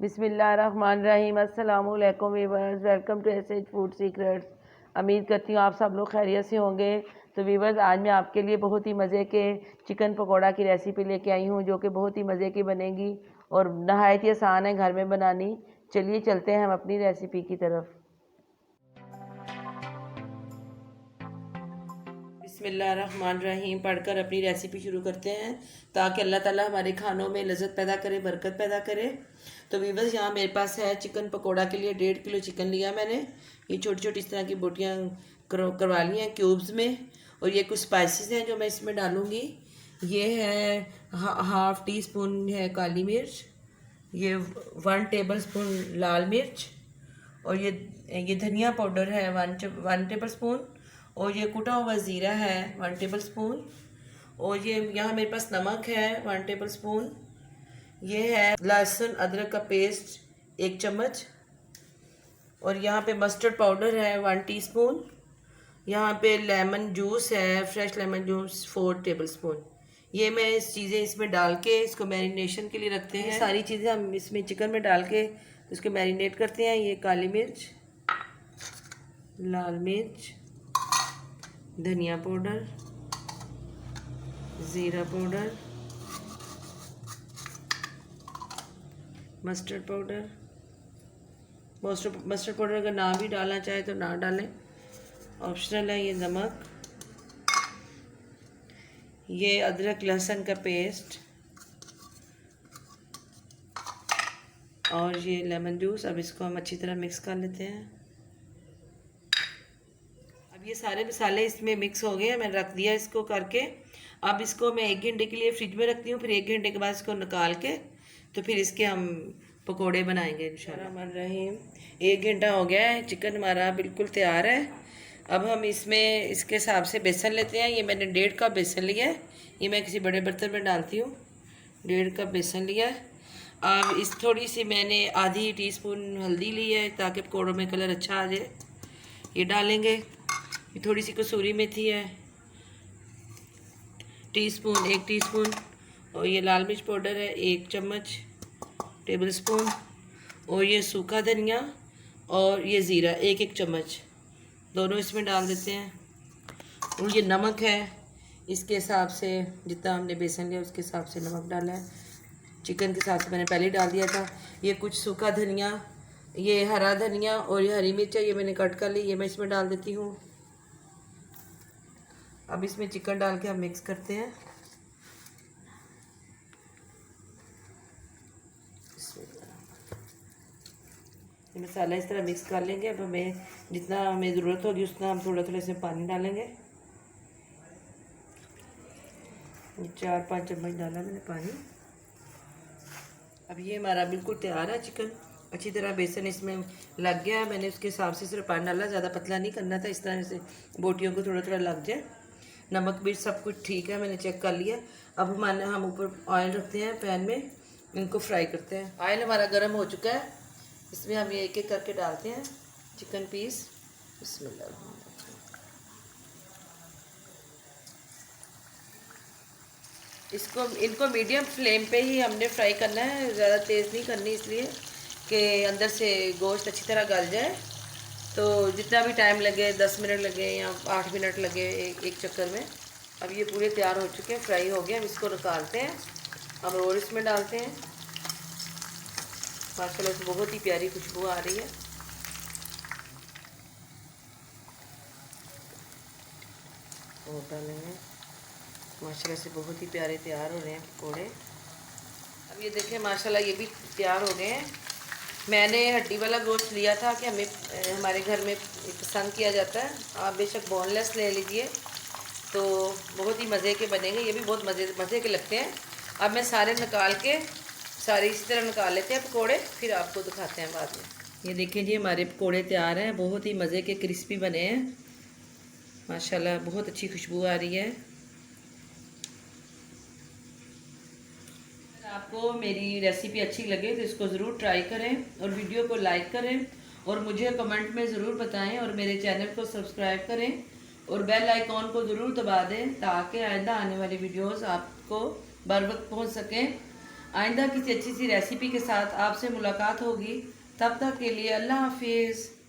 बिस्मिल्लाहिर्रहमानिर्रहीम। अस्सलामुअलैकुम viewers, welcome to SH food secrets. उम्मीद करती हूँ आप सब लोग खैरियत से होंगे। तो वीवर्स, आज मैं आपके लिए बहुत ही मज़े के चिकन पकोड़ा की रेसिपी लेके आई हूँ, जो कि बहुत ही मज़े की बनेगी और नहायत ही आसान है घर में बनानी। चलिए चलते हैं हम अपनी रेसिपी की तरफ। बिस्मिल्लाहिर्रहमानिर्रहीम पढ़कर अपनी रेसिपी शुरू करते हैं, ताकि अल्लाह ताला हमारे खानों में लज़्ज़त पैदा करे, बरकत पैदा करे। तो वीवर्स, यहाँ मेरे पास है चिकन पकोड़ा के लिए 1.5 किलो चिकन लिया मैंने। ये छोटी छोटी इस तरह की बोटियाँ करवा ली हैं क्यूब्स में। और ये कुछ स्पाइसेस हैं जो मैं इसमें डालूँगी। ये है हाफ़ टी स्पून है काली मिर्च, ये 1 टेबल स्पून लाल मिर्च, और ये धनिया पाउडर है 1 टेबल स्पून, और ये कुटा हुआ ज़ीरा है 1 टेबल स्पून, और ये यहाँ मेरे पास नमक है 1 टेबल स्पून। ये है लहसुन अदरक का पेस्ट 1 चम्मच, और यहाँ पे मस्टर्ड पाउडर है 1 टीस्पून। यहाँ पे लेमन जूस है, fresh lemon juice 4 table spoon. ये मैं इस चीज़ें इसमें डाल के इसको मैरिनेशन के लिए रखते हैं। सारी चीज़ें हम इसमें चिकन में डाल के इसको मैरिनेट करते हैं। ये काली मिर्च, लाल मिर्च, धनिया पाउडर, ज़ीरा powder, mustard powder. Mustard powder अगर ना भी डालना चाहे तो ना डालें, ऑप्शनल है। ये नमक, ये अदरक लहसुन का पेस्ट, और ये लेमन जूस। अब इसको हम अच्छी तरह मिक्स कर लेते हैं। अब ये सारे मसाले इसमें मिक्स हो गए, मैंने रख दिया इसको करके। अब इसको मैं 1 घंटे के लिए फ्रिज में रखती हूँ, फिर 1 घंटे के बाद इसको निकाल के तो फिर इसके हम पकोड़े बनाएंगे इंशाल्लाह। 1 घंटा हो गया है, चिकन हमारा बिल्कुल तैयार है। अब हम इसमें इसके हिसाब से बेसन लेते हैं। ये मैंने 1.5 कप बेसन लिया है। ये मैं किसी बड़े बर्तन में डालती हूँ। 1.5 कप बेसन लिया है। अब इस थोड़ी सी मैंने आधी टीस्पून हल्दी ली है, ताकि पकौड़ों में कलर अच्छा आ जाए। ये डालेंगे। ये थोड़ी सी कसूरी मेथी है 1 टीस्पून, और ये लाल मिर्च पाउडर है 1 चम्मच टेबल स्पून, और ये सूखा धनिया और ये ज़ीरा 1 चम्मच, दोनों इसमें डाल देते हैं। और ये नमक है, इसके हिसाब से जितना हमने बेसन लिया उसके हिसाब से नमक डाला है। चिकन के हिसाब से मैंने पहले डाल दिया था। ये कुछ सूखा धनिया, ये हरा धनिया और ये हरी मिर्च है, ये मैंने कट कर ली, ये मैं इसमें डाल देती हूँ। अब इसमें चिकन डाल के हम मिक्स करते हैं। ये मसाला इस तरह मिक्स कर लेंगे। अब हमें जितना हमें ज़रूरत होगी उतना हम थोड़ा थोड़ा इसमें पानी डालेंगे। 4-5 चम्मच डाला मैंने पानी। अब ये हमारा बिल्कुल तैयार है चिकन। अच्छी तरह बेसन इसमें लग गया है। मैंने उसके हिसाब से सिर्फ पानी डाला, ज़्यादा पतला नहीं करना था। इस तरह से बोटियों को थोड़ा थोड़ा लग जाए। नमक भी सब कुछ ठीक है, मैंने चेक कर लिया। अब हम ऊपर ऑयल रखते हैं पैन में, इनको फ्राई करते हैं। ऑयल हमारा गर्म हो चुका है। इसमें हम ये एक एक करके डालते हैं चिकन पीस। बिस्मिल्लाह। इनको मीडियम फ्लेम पे ही हमने फ्राई करना है, ज़्यादा तेज़ नहीं करनी, इसलिए कि अंदर से गोश्त अच्छी तरह गल जाए। तो जितना भी टाइम लगे, 10 मिनट लगे या 8 मिनट लगे एक चक्कर में। अब ये पूरे तैयार हो चुके हैं, फ्राई हो गए। हम इसको निकालते हैं, अब और इसमें डालते हैं। माशाल्लाह से बहुत ही प्यारी खुशबू आ रही है। और डालेंगे, माशाल्लाह से बहुत ही प्यारे तैयार हो रहे हैं पकौड़े। अब ये देखें, माशाल्लाह ये भी तैयार हो गए हैं। मैंने हड्डी वाला गोश्त लिया था कि हमारे घर में पसंद किया जाता है। आप बेशक बोनलेस ले लीजिए, तो बहुत ही मज़े के बनेंगे। ये भी बहुत मज़े के लगते हैं। अब मैं सारे निकाल के सारे इसी तरह निकाल लेते हैं पकोड़े, फिर आपको दिखाते हैं बाद में। ये देखिए जी, हमारे पकोड़े तैयार हैं। बहुत ही मज़े के क्रिस्पी बने हैं माशाल्लाह। बहुत अच्छी खुशबू आ रही है। अगर आपको मेरी रेसिपी अच्छी लगे तो इसको ज़रूर ट्राई करें, और वीडियो को लाइक करें, और मुझे कमेंट में ज़रूर बताएं, और मेरे चैनल को सब्सक्राइब करें, और बेल आइकॉन को ज़रूर दबा दें, ताकि आइंदा आने वाली वीडियोस आपको बर वक्त पहुँच सकें। आइंदा किसी अच्छी सी रेसिपी के साथ आपसे मुलाकात होगी। तब तक के लिए अल्लाह हाफिज़।